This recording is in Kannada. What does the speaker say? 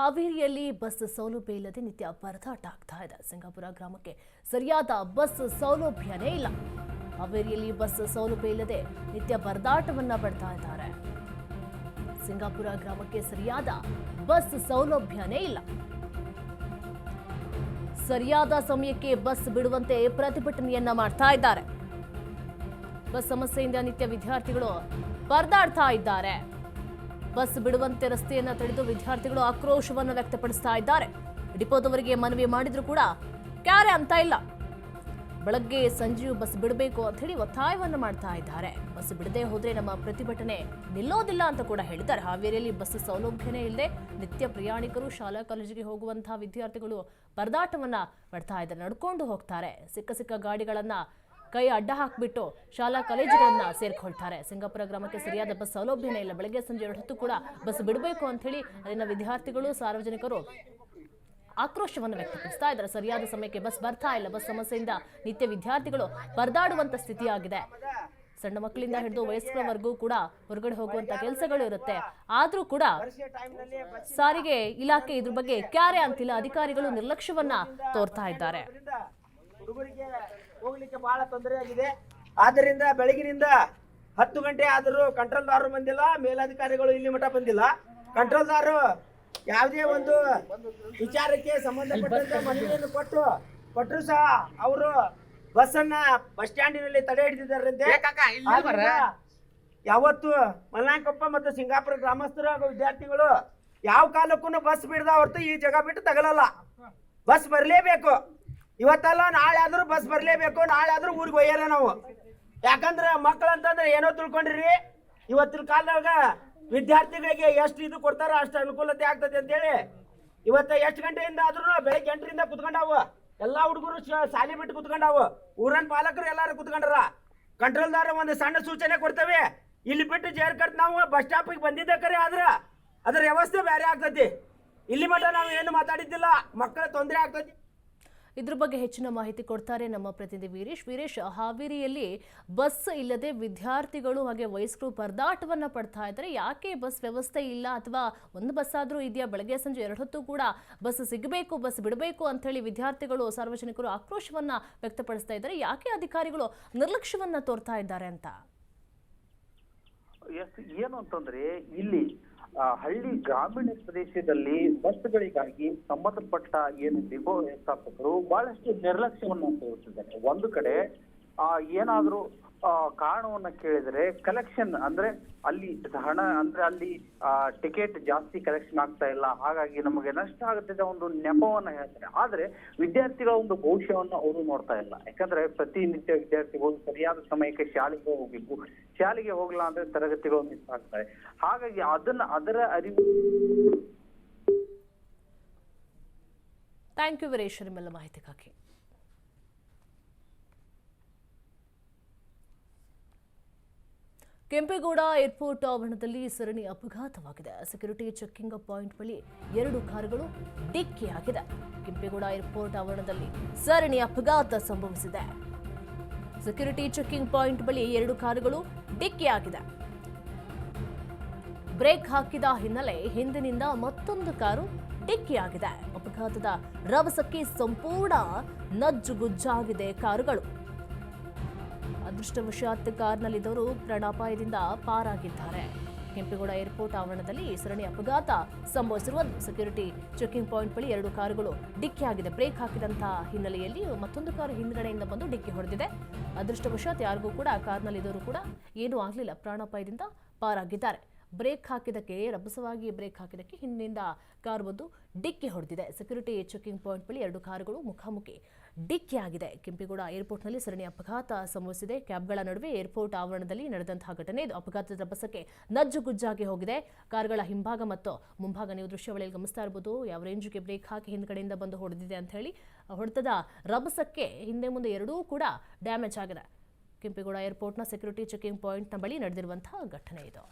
ಹಾವೇರಿಯಲ್ಲಿ ಬಸ್ ಸೌಲಭ್ಯ ಇಲ್ಲದೆ ನಿತ್ಯ ಪರದಾಟ ಆಗ್ತಾ ಇದೆ. ಸಿಂಗಾಪುರ ಗ್ರಾಮಕ್ಕೆ ಸರಿಯಾದ ಬಸ್ ಸೌಲಭ್ಯನೇ ಇಲ್ಲ. ಹಾವೇರಿಯಲ್ಲಿ ಬಸ್ ಸೌಲಭ್ಯ ಇಲ್ಲದೆ ನಿತ್ಯ ಪರದಾಟವನ್ನ ಪಡ್ತಾ ಇದ್ದಾರೆ. ಸಿಂಗಾಪುರ ಗ್ರಾಮಕ್ಕೆ ಸರಿಯಾದ ಬಸ್ ಸೌಲಭ್ಯನೇ ಇಲ್ಲ. ಸರಿಯಾದ ಸಮಯಕ್ಕೆ ಬಸ್ ಬಿಡುವಂತೆ ಪ್ರತಿಭಟನೆಯನ್ನ ಮಾಡ್ತಾ ಇದ್ದಾರೆ. ಬಸ್ ಸಮಸ್ಯೆಯಿಂದ ನಿತ್ಯ ವಿದ್ಯಾರ್ಥಿಗಳು ಪರದಾಡ್ತಾ ಇದ್ದಾರೆ. ಬಸ್ ಬಿಡುವಂತೆ ರಸ್ತೆಯನ್ನು ತಡೆದು ವಿದ್ಯಾರ್ಥಿಗಳು ಆಕ್ರೋಶವನ್ನು ವ್ಯಕ್ತಪಡಿಸ್ತಾ ಇದ್ದಾರೆ. ಡಿಪೋದವರಿಗೆ ಮನವಿ ಮಾಡಿದ್ರು ಕೂಡ ಕ್ಯಾರೆ ಅಂತ ಇಲ್ಲ. ಬೆಳಗ್ಗೆ ಸಂಜೆಯೂ ಬಸ್ ಬಿಡಬೇಕು ಅಂತ ಹೇಳಿ ಒತ್ತಾಯವನ್ನು ಮಾಡ್ತಾ ಇದ್ದಾರೆ. ಬಸ್ ಬಿಡದೆ ಹೋದ್ರೆ ನಮ್ಮ ಪ್ರತಿಭಟನೆ ನಿಲ್ಲೋದಿಲ್ಲ ಅಂತ ಕೂಡ ಹೇಳಿದ್ದಾರೆ. ಹಾವೇರಿಯಲ್ಲಿ ಬಸ್ ಸೌಲಭ್ಯನೇ ಇಲ್ಲದೆ ನಿತ್ಯ ಪ್ರಯಾಣಿಕರು ಶಾಲಾ ಕಾಲೇಜಿಗೆ ಹೋಗುವಂತಹ ವಿದ್ಯಾರ್ಥಿಗಳು ಪರದಾಟವನ್ನ ಮಾಡ್ತಾ ಇದ್ದಾರೆ. ನಡ್ಕೊಂಡು ಹೋಗ್ತಾರೆ. ಸಿಕ್ಕ ಗಾಡಿಗಳನ್ನ ಕೈ ಅಡ್ಡ ಹಾಕಿಬಿಟ್ಟು ಶಾಲಾ ಕಾಲೇಜುಗಳನ್ನ ಸೇರ್ಕೊಳ್ತಾರೆ. ಸಿಂಗಾಪುರ ಗ್ರಾಮಕ್ಕೆ ಸರಿಯಾದ ಬಸ್ ಸೌಲಭ್ಯನೇ ಇಲ್ಲ. ಬೆಳಗ್ಗೆ ಸಂಜೆ 2 ಹೊತ್ತು ಕೂಡ ಬಸ್ ಬಿಡಬೇಕು ಅಂತ ಹೇಳಿ ಅಲ್ಲಿನ ವಿದ್ಯಾರ್ಥಿಗಳು ಸಾರ್ವಜನಿಕರು ಆಕ್ರೋಶವನ್ನು ವ್ಯಕ್ತಪಡಿಸ್ತಾ ಇದ್ದಾರೆ. ಸರಿಯಾದ ಸಮಯಕ್ಕೆ ಬಸ್ ಬರ್ತಾ ಇಲ್ಲ. ಬಸ್ ಸಮಸ್ಯೆಯಿಂದ ನಿತ್ಯ ವಿದ್ಯಾರ್ಥಿಗಳು ಪರದಾಡುವಂತ ಸ್ಥಿತಿಯಾಗಿದೆ. ಸಣ್ಣ ಮಕ್ಕಳಿಂದ ಹಿಡಿದು ವಯಸ್ಕರವರೆಗೂ ಕೂಡ ಹೊರಗಡೆ ಹೋಗುವಂತ ಕೆಲಸಗಳು ಇರುತ್ತೆ. ಆದ್ರೂ ಕೂಡ ಸಾರಿಗೆ ಇಲಾಖೆ ಇದ್ರ ಬಗ್ಗೆ ಕ್ಯಾರೆ ಅಂತಿಲ್ಲ. ಅಧಿಕಾರಿಗಳು ನಿರ್ಲಕ್ಷ್ಯವನ್ನ ತೋರ್ತಾ ಇದ್ದಾರೆ. ಹೋಗ್ಲಿಕ್ಕೆ ಬಹಳ ತೊಂದರೆ ಆಗಿದೆ. ಆದ್ದರಿಂದ ಬೆಳಗಿನಿಂದ 10 ಗಂಟೆ ಆದರೂ ಕಂಟ್ರೋಲ್ದಾರರು ಬಂದಿಲ್ಲ, ಮೇಲಧಿಕಾರಿಗಳು ಇಲ್ಲಿ ಮಠ ಬಂದಿಲ್ಲ. ಕಂಟ್ರೋಲ್ದಾರರು ಯಾವುದೇ ಒಂದು ವಿಚಾರಕ್ಕೆ ಸಂಬಂಧಪಟ್ಟಂತೆ ಮನವಿಯನ್ನು ಕೊಟ್ಟರು ಸಹ ಅವರು ಬಸ್ಸನ್ನ ಬಸ್ ಸ್ಟ್ಯಾಂಡಿನಲ್ಲಿ ತಡೆ ಹಿಡಿದಿದ್ದಾರಂತೆ. ಯಾವತ್ತು ಮಲ್ನಾಯಕೊಪ್ಪ ಮತ್ತು ಸಿಂಗಾಪುರ ಗ್ರಾಮಸ್ಥರು ಹಾಗೂ ವಿದ್ಯಾರ್ಥಿಗಳು ಯಾವ ಕಾಲಕ್ಕೂ ಬಸ್ ಬಿಡದ ಹೊರತು ಈ ಜಾಗ ಬಿಟ್ಟು ತಗಲಲ್ಲ. ಬಸ್ ಬರಲೇಬೇಕು. ಇವತ್ತಲ್ಲ ನಾಳೆ ಆದ್ರೂ ಬಸ್ ಬರಲೇಬೇಕು. ನಾಳೆ ಆದ್ರೂ ಊರಿಗೆ ಒಯ್ಯಲ್ಲ ನಾವು. ಯಾಕಂದ್ರೆ ಮಕ್ಕಳಂತಂದ್ರೆ ಏನೋ ತಿಳ್ಕೊಂಡಿರಿ. ಇವತ್ತಿನ ಕಾಲದಾಗ ವಿದ್ಯಾರ್ಥಿಗಳಿಗೆ ಎಷ್ಟು ಇದು ಕೊಡ್ತಾರೋ ಅಷ್ಟು ಅನುಕೂಲತೆ ಆಗ್ತದೆ ಅಂತೇಳಿ ಇವತ್ತು ಎಷ್ಟು ಗಂಟೆಯಿಂದ ಆದ್ರೂ ಬೆಳಗ್ಗೆ 8ರಿಂದ ಕುತ್ಕೊಂಡಾವು. ಎಲ್ಲಾ ಹುಡುಗರು ಶಾಲೆ ಬಿಟ್ಟು ಕುತ್ಕೊಂಡಾವು. ಊರನ್ ಪಾಲಕರು ಎಲ್ಲಾರು ಕುತ್ಕೊಂಡ್ರ. ಕಂಟ್ರೋಲ್ದಾರ ಒಂದು ಸಣ್ಣ ಸೂಚನೆ ಕೊಡ್ತೇವೆ. ಇಲ್ಲಿ ಬಿಟ್ಟು ಜೇರ್ಕಟ್ ನಾವು ಬಸ್ ಸ್ಟಾಪಿಗೆ ಬಂದಿದ್ದ ಕರೆ ಆದ್ರ ಅದರ ವ್ಯವಸ್ಥೆ ಬೇರೆ ಆಗ್ತತಿ. ಇಲ್ಲಿ ಮಟ್ಟ ನಾವು ಏನು ಮಾತಾಡಿದ್ದಿಲ್ಲ. ಮಕ್ಕಳ ತೊಂದರೆ ಆಗ್ತತಿ. ಇದ್ರ ಬಗ್ಗೆ ಹೆಚ್ಚಿನ ಮಾಹಿತಿ ಕೊಡ್ತಾರೆ ನಮ್ಮ ಪ್ರತಿನಿಧಿ ವೀರೇಶ್. ಹಾವೇರಿಯಲ್ಲಿ ಬಸ್ ಇಲ್ಲದೆ ವಿದ್ಯಾರ್ಥಿಗಳು ಹಾಗೆ ವಯಸ್ಕರು ಪರದಾಟವನ್ನ ಪಡ್ತಾ ಇದ್ದಾರೆ. ಯಾಕೆ ಬಸ್ ವ್ಯವಸ್ಥೆ ಇಲ್ಲ ಅಥವಾ ಒಂದು ಬಸ್ ಆದ್ರೂ ಇದೆಯಾ? ಬೆಳಗ್ಗೆ ಸಂಜೆ 2 ಹೊತ್ತು ಕೂಡ ಬಸ್ ಸಿಗಬೇಕು, ಬಸ್ ಬಿಡಬೇಕು ಅಂತ ಹೇಳಿ ವಿದ್ಯಾರ್ಥಿಗಳು ಸಾರ್ವಜನಿಕರು ಆಕ್ರೋಶವನ್ನ ವ್ಯಕ್ತಪಡಿಸ್ತಾ ಇದ್ದಾರೆ. ಯಾಕೆ ಅಧಿಕಾರಿಗಳು ನಿರ್ಲಕ್ಷ್ಯವನ್ನ ತೋರ್ತಾ ಇದ್ದಾರೆ ಅಂತ? ಏನು ಅಂತಂದ್ರೆ ಇಲ್ಲಿ ಹಳ್ಳಿ ಗ್ರಾಮೀಣ ಪ್ರದೇಶದಲ್ಲಿ ಬಸ್ಗಳಿಗಾಗಿ ಸಂಬಂಧಪಟ್ಟ ಏನು ಡಿಪೋ ವ್ಯವಸ್ಥಾಪಕರು ಬಹಳಷ್ಟು ನಿರ್ಲಕ್ಷ್ಯವನ್ನು ತೋರಿಸಿದ್ದಾರೆ. ಒಂದು ಕಡೆ ಏನಾದ್ರೂ ಕಾರಣವನ್ನ ಕೇಳಿದ್ರೆ ಕಲೆಕ್ಷನ್ ಅಂದ್ರೆ ಅಲ್ಲಿ ಹಣ ಅಂದ್ರೆ ಅಲ್ಲಿ ಟಿಕೆಟ್ ಜಾಸ್ತಿ ಕಲೆಕ್ಷನ್ ಆಗ್ತಾ ಇಲ್ಲ, ಹಾಗಾಗಿ ನಮಗೆ ನಷ್ಟ ಆಗುತ್ತಿದೆ ಒಂದು ನೆಪವನ್ನ ಹೇಳ್ತಾರೆ. ಆದ್ರೆ ವಿದ್ಯಾರ್ಥಿಗಳ ಒಂದು ಭವಿಷ್ಯವನ್ನ ಅವರು ನೋಡ್ತಾ ಇಲ್ಲ. ಯಾಕಂದ್ರೆ ಪ್ರತಿನಿತ್ಯ ವಿದ್ಯಾರ್ಥಿಗಳು ಸರಿಯಾದ ಸಮಯಕ್ಕೆ ಶಾಲೆಗೆ ಹೋಗ್ಬೇಕು. ಶಾಲೆಗೆ ಹೋಗ್ಲಾ ಅಂದ್ರೆ ತರಗತಿಗಳು ಮಿಸ್ ಆಗ್ತಾರೆ. ಹಾಗಾಗಿ ಅದರ ಅರಿವು. ಥ್ಯಾಂಕ್ ಯು ವೀರೇಶ್ ನಿಮ್ಮೆಲ್ಲ ಮಾಹಿತಿಗಾಗಿ. ಕೆಂಪೇಗೌಡ ಏರ್ಪೋರ್ಟ್ ಆವರಣದಲ್ಲಿ ಸರಣಿ ಅಪಘಾತವಾಗಿದೆ. ಸೆಕ್ಯೂರಿಟಿ ಚೆಕಿಂಗ್ ಪಾಯಿಂಟ್ ಬಳಿ 2 ಕಾರುಗಳು ಡಿಕ್ಕಿಯಾಗಿದೆ. ಕೆಂಪೇಗೌಡ ಏರ್ಪೋರ್ಟ್ ಆವರಣದಲ್ಲಿ ಸರಣಿ ಅಪಘಾತ ಸಂಭವಿಸಿದೆ. ಸೆಕ್ಯೂರಿಟಿ ಚೆಕಿಂಗ್ ಪಾಯಿಂಟ್ ಬಳಿ 2 ಕಾರುಗಳು ಡಿಕ್ಕಿಯಾಗಿದೆ. ಬ್ರೇಕ್ ಹಾಕಿದ ಹಿನ್ನೆಲೆ ಹಿಂದಿನಿಂದ ಮತ್ತೊಂದು ಕಾರು ಡಿಕ್ಕಿಯಾಗಿದೆ. ಅಪಘಾತದ ರಭಸಕ್ಕೆ ಸಂಪೂರ್ಣ ನಜ್ಜುಗುಜ್ಜಾಗಿದೆ ಕಾರುಗಳು. ಅದೃಷ್ಟವಶಾತ್ ಕಾರ್ನಲ್ಲಿದ್ದವರು ಪ್ರಾಣಾಪಾಯದಿಂದ ಪಾರಾಗಿದ್ದಾರೆ. ಕೆಂಪೇಗೌಡ ಏರ್ಪೋರ್ಟ್ ಆವರಣದಲ್ಲಿ ಸರಣಿ ಅಪಘಾತ ಸಂಭವಿಸಿರುವ ಸೆಕ್ಯೂರಿಟಿ ಚೆಕಿಂಗ್ ಪಾಯಿಂಟ್ ಬಳಿ 2 ಕಾರುಗಳು ಡಿಕ್ಕಿಯಾಗಿದೆ. ಬ್ರೇಕ್ ಹಾಕಿದಂತಹ ಹಿನ್ನೆಲೆಯಲ್ಲಿ ಮತ್ತೊಂದು ಕಾರು ಹಿಂದ್ಗಡೆಯಿಂದ ಬಂದು ಡಿಕ್ಕಿ ಹೊಡೆದಿದೆ. ಅದೃಷ್ಟವಶಾತ್ ಯಾರಿಗೂ ಕೂಡ ಕಾರ್ನಲ್ಲಿದ್ದವರು ಕೂಡ ಏನೂ ಆಗಲಿಲ್ಲ, ಪ್ರಾಣಾಪಾಯದಿಂದ ಪಾರಾಗಿದ್ದಾರೆ. ಬ್ರೇಕ್ ಹಾಕಿದಕ್ಕೆ ರಭಸವಾಗಿ ಬ್ರೇಕ್ ಹಾಕಿದಕ್ಕೆ ಹಿಂದಿನಿಂದ ಕಾರು ಬಂದು ಡಿಕ್ಕಿ ಹೊಡೆದಿದೆ. ಸೆಕ್ಯೂರಿಟಿ ಚೆಕಿಂಗ್ ಪಾಯಿಂಟ್ ಬಳಿ 2 ಕಾರುಗಳು ಮುಖಾಮುಖಿ ಡಿಕ್ಕಿಯಾಗಿದೆ. ಕೆಂಪೇಗೌಡ ಏರ್ಪೋರ್ಟ್ನಲ್ಲಿ ಸರಣಿ ಅಪಘಾತ ಸಂಭವಿಸಿದೆ. ಕ್ಯಾಬ್ಗಳ ನಡುವೆ ಏರ್ಪೋರ್ಟ್ ಆವರಣದಲ್ಲಿ ನಡೆದಂತಹ ಘಟನೆ ಇದು. ಅಪಘಾತದ ರಭಸಕ್ಕೆ ನಜ್ಜುಗುಜ್ಜಾಗಿ ಹೋಗಿದೆ ಕಾರುಗಳ ಹಿಂಭಾಗ ಮತ್ತು ಮುಂಭಾಗ. ನೀವು ದೃಶ್ಯಾವಳಿಯಲ್ಲಿ ಗಮನಿಸ್ತಾ ಇರಬಹುದು ಯಾವ ರೇಂಜ್ಗೆ ಬ್ರೇಕ್ ಹಾಕಿ ಹಿಂದ್ಗಡೆಯಿಂದ ಬಂದು ಹೊಡೆದಿದೆ ಅಂತ ಹೇಳಿ. ಹೊಡೆತದ ರಭಸಕ್ಕೆ ಹಿಂದೆ ಮುಂದೆ ಎರಡೂ ಕೂಡ ಡ್ಯಾಮೇಜ್ ಆಗಿದೆ. ಕೆಂಪೇಗೌಡ ಏರ್ಪೋರ್ಟ್ನ ಸೆಕ್ಯೂರಿಟಿ ಚೆಕಿಂಗ್ ಪಾಯಿಂಟ್ನ ಬಳಿ ನಡೆದಿರುವಂತಹ ಘಟನೆ ಇದು.